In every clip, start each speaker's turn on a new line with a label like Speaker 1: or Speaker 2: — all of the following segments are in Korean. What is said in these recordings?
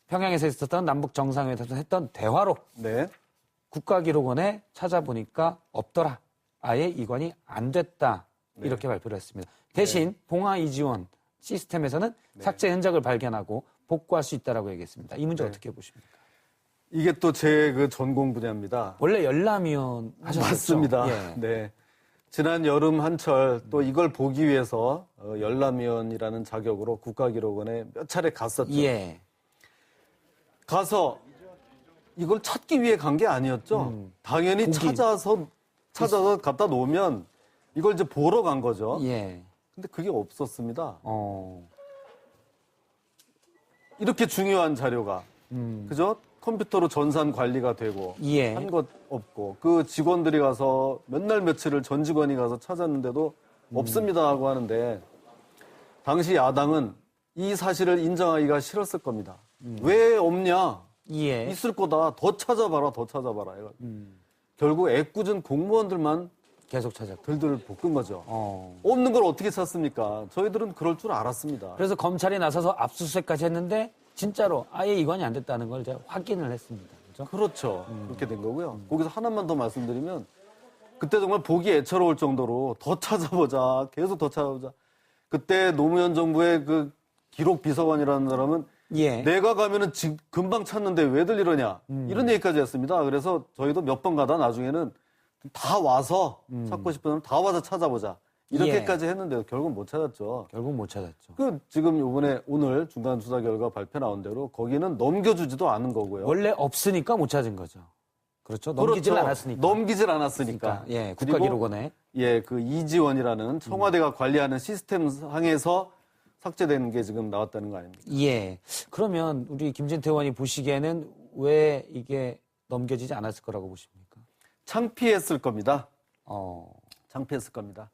Speaker 1: 평양에서 있었던 남북 정상회담에서 했던 대화록
Speaker 2: 네.
Speaker 1: 국가기록원에 찾아보니까 없더라. 아예 이관이 안 됐다. 이렇게 발표를 했습니다. 대신 봉화 이지원 시스템에서는 삭제 흔적을 발견하고 복구할 수 있다라고 얘기했습니다. 이 문제 어떻게 보십니까?
Speaker 2: 이게 또 제 그 전공 분야입니다.
Speaker 1: 원래 열람위원 하셨죠?
Speaker 2: 맞습니다.
Speaker 1: 예.
Speaker 2: 네. 지난 여름 한철 또 이걸 보기 위해서 열람위원이라는 자격으로 국가기록원에 몇 차례 갔었죠.
Speaker 1: 예.
Speaker 2: 가서 이걸 찾기 위해 간 게 아니었죠. 당연히 찾아서 갖다 놓으면 이걸 이제 보러 간 거죠.
Speaker 1: 예.
Speaker 2: 근데 그게 없었습니다. 이렇게 중요한 자료가 그죠? 컴퓨터로 전산 관리가 되고
Speaker 1: 예.
Speaker 2: 한 것 없고 그 직원들이 가서 몇 날 며칠을 전 직원이 가서 찾았는데도 없습니다 하고 하는데 당시 야당은 이 사실을 인정하기가 싫었을 겁니다. 왜 없냐?
Speaker 1: 예.
Speaker 2: 있을 거다. 더 찾아봐라. 결국 애꿎은 공무원들만
Speaker 1: 계속 찾았고.
Speaker 2: 들들 볶은 거죠. 없는 걸 어떻게 찾습니까? 저희들은 그럴 줄 알았습니다.
Speaker 1: 그래서 검찰이 나서서 압수수색까지 했는데 진짜로 아예 이관이 안 됐다는 걸 제가 확인을 했습니다. 그렇죠?
Speaker 2: 그렇죠. 그렇게 된 거고요. 거기서 하나만 더 말씀드리면 그때 정말 보기 애처로울 정도로 더 찾아보자. 계속 더 찾아보자. 그때 노무현 정부의 그 기록 비서관이라는 사람은
Speaker 1: 예.
Speaker 2: 내가 가면은 금방 찾는데 왜들 이러냐. 이런 얘기까지 했습니다. 그래서 저희도 몇 번 가다 나중에는 다 와서 찾고 싶으면 다 와서 찾아보자. 이렇게까지 했는데 결국 못 찾았죠.
Speaker 1: 결국 못 찾았죠.
Speaker 2: 지금 이번에 오늘 중간 수사 결과 발표 나온 대로 거기는 넘겨주지도 않은 거고요.
Speaker 1: 원래 없으니까 못 찾은 거죠. 그렇죠. 넘기질
Speaker 2: 그렇죠.
Speaker 1: 않았으니까.
Speaker 2: 넘기질 않았으니까.
Speaker 1: 예, 국가기록원에.
Speaker 2: 예, 그 이지원이라는 청와대가 관리하는 시스템 상에서 삭제되는 게 지금 나왔다는 거 아닙니까?
Speaker 1: 예. 그러면 우리 김진태 의원이 보시기에는 왜 이게 넘겨지지 않았을 거라고 보십니까?
Speaker 2: 창피했을 겁니다. 창피했을 겁니다.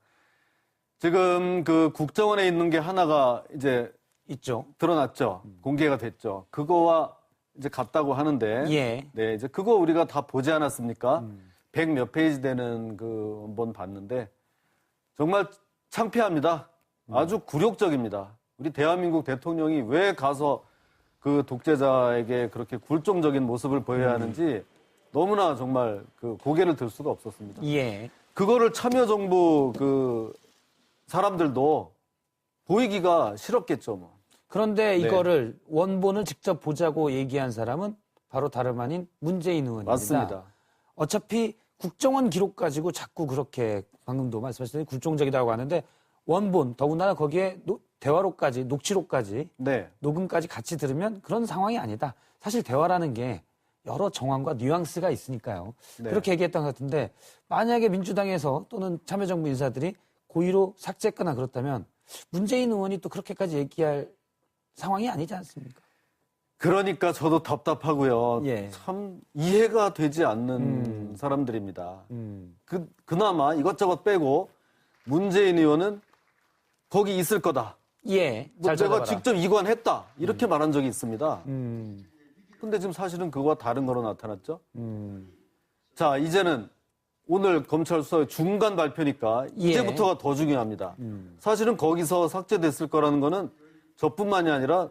Speaker 2: 지금 그 국정원에 있는 게 하나가 이제
Speaker 1: 있죠.
Speaker 2: 드러났죠. 공개가 됐죠. 그거와 이제 같다고 하는데.
Speaker 1: 예.
Speaker 2: 네, 이제 그거 우리가 다 보지 않았습니까? 100 몇 페이지 되는 그 한번 봤는데 정말 창피합니다. 아주 굴욕적입니다. 우리 대한민국 대통령이 왜 가서 그 독재자에게 그렇게 굴종적인 모습을 보여야 하는지 너무나 정말 그 고개를 들 수가 없었습니다.
Speaker 1: 예.
Speaker 2: 그거를 참여정부 그 사람들도 보이기가 싫었겠죠, 뭐.
Speaker 1: 그런데 이거를 원본을 직접 보자고 얘기한 사람은 바로 다름 아닌 문재인 의원입니다.
Speaker 2: 맞습니다.
Speaker 1: 어차피 국정원 기록 가지고 자꾸 그렇게 방금도 말씀하셨듯이 굴종적이라고 하는데 원본 더군다나 거기에 대화록까지 녹취록까지 녹음까지 같이 들으면 그런 상황이 아니다. 사실 대화라는 게 여러 정황과 뉘앙스가 있으니까요. 그렇게 얘기했던 것 같은데 만약에 민주당에서 또는 참여정부 인사들이 고의로 삭제했거나 그렇다면 문재인 의원이 또 그렇게까지 얘기할 상황이 아니지 않습니까?
Speaker 2: 그러니까 저도 답답하고요.
Speaker 1: 예.
Speaker 2: 참 이해가 되지 않는 사람들입니다. 그나마 이것저것 빼고 문재인 의원은 거기 있을 거다.
Speaker 1: 예.
Speaker 2: 뭐 내가 직접 이관했다. 이렇게 말한 적이 있습니다. 근데 지금 사실은 그거와 다른 거로 나타났죠. 자, 이제는 오늘 검찰 수사의 중간 발표니까 이제부터가 더 중요합니다. 사실은 거기서 삭제됐을 거라는 거는 저뿐만이 아니라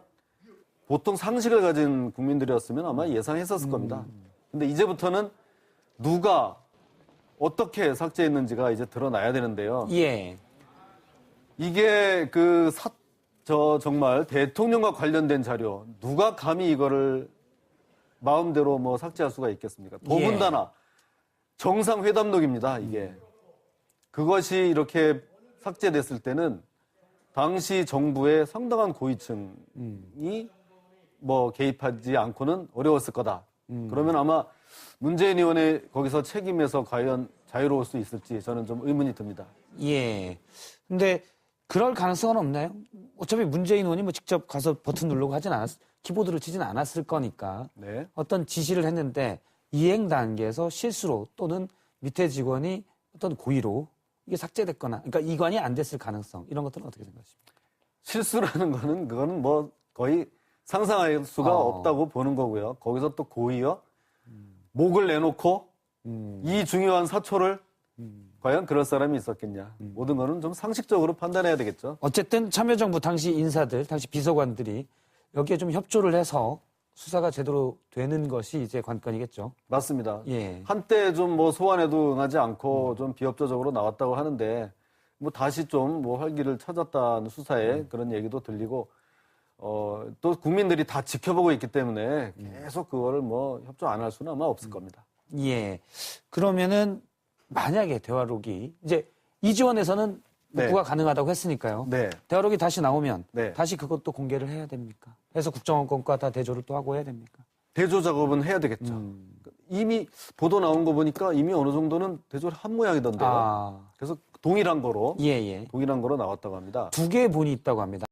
Speaker 2: 보통 상식을 가진 국민들이었으면 아마 예상했었을 겁니다. 근데 이제부터는 누가 어떻게 삭제했는지가 이제 드러나야 되는데요.
Speaker 1: 예.
Speaker 2: 이게 정말 대통령과 관련된 자료, 누가 감히 이거를 마음대로 뭐 삭제할 수가 있겠습니까? 더군다나 정상회담록입니다, 이게. 그것이 이렇게 삭제됐을 때는 당시 정부의 상당한 고위층이 뭐 개입하지 않고는 어려웠을 거다. 그러면 아마 문재인 의원의 거기서 책임에서 과연 자유로울 수 있을지 저는 좀 의문이 듭니다.
Speaker 1: 예. 근데 그럴 가능성은 없나요? 어차피 문재인 의원이 뭐 직접 가서 버튼 누르고 키보드를 치진 않았을 거니까.
Speaker 2: 네.
Speaker 1: 어떤 지시를 했는데 이행 단계에서 실수로 또는 밑에 직원이 어떤 고의로 이게 삭제됐거나, 그러니까 이관이 안 됐을 가능성, 이런 것들은 어떻게 생각하십니까?
Speaker 2: 실수라는 그거는 뭐 거의 상상할 수가 없다고 보는 거고요. 거기서 또 고의요? 목을 내놓고 이 중요한 사초를 과연 그럴 사람이 있었겠냐. 모든 거는 좀 상식적으로 판단해야 되겠죠.
Speaker 1: 어쨌든 참여정부 당시 인사들, 당시 비서관들이 여기에 좀 협조를 해서 수사가 제대로 되는 것이 이제 관건이겠죠.
Speaker 2: 맞습니다.
Speaker 1: 예.
Speaker 2: 한때 좀 뭐 소환에도 응하지 않고 좀 비협조적으로 나왔다고 하는데 뭐 다시 좀 뭐 활기를 찾았다는 수사에 그런 얘기도 들리고 또 국민들이 다 지켜보고 있기 때문에 계속 그거를 뭐 협조 안 할 수는 아마 없을 겁니다.
Speaker 1: 예. 그러면은 만약에 대화록이 이제 이지원에서는 복구가 가능하다고 했으니까요.
Speaker 2: 네.
Speaker 1: 대화록이 다시 나오면
Speaker 2: 네.
Speaker 1: 다시 그것도 공개를 해야 됩니까? 해서 국정원권과 다 대조를 또 하고 해야 됩니까?
Speaker 2: 대조 작업은 해야 되겠죠. 이미 보도 나온 거 보니까 이미 어느 정도는 대조를 한 모양이던데요.
Speaker 1: 아.
Speaker 2: 그래서 동일한 거로
Speaker 1: 예, 예.
Speaker 2: 동일한 거로 나왔다고 합니다.
Speaker 1: 두 개의 본이 있다고 합니다.